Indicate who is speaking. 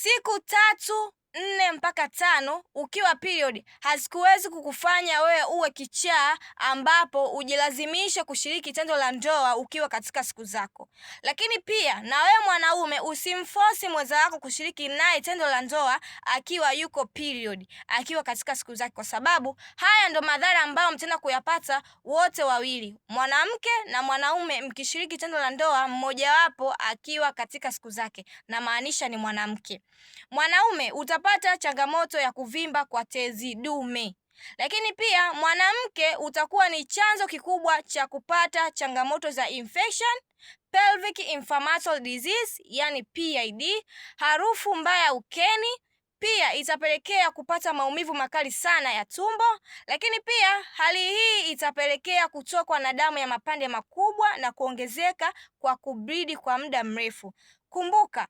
Speaker 1: Siku 3, 4 mpaka 5 ukiwa period hazikuwezi kukufanya wewe uwe kichaa ambapo ujilazimishe kushiriki tendo la ndoa ukiwa katika siku zako. Lakini pia na wewe mwanaume usimforce mwenza wako kushiriki naye tendo la ndoa akiwa yuko period, akiwa katika siku zake, kwa sababu haya ndo madhara ambayo mtenda kuyapata wote wawili, mwanamke na mwanaume, mkishiriki tendo la ndoa mmojawapo akiwa katika siku zake, na maanisha ni mwanamke. Mwanaume utapata changamoto ya kuvimba kwa tezi dume, lakini pia mwanamke utakuwa ni chanzo kikubwa cha kupata changamoto za infection, pelvic inflammatory disease yani PID, harufu mbaya ukeni, pia itapelekea kupata maumivu makali sana ya tumbo, lakini pia hali hii itapelekea kutokwa na damu ya mapande makubwa na kuongezeka kwa kubleed kwa muda mrefu. Kumbuka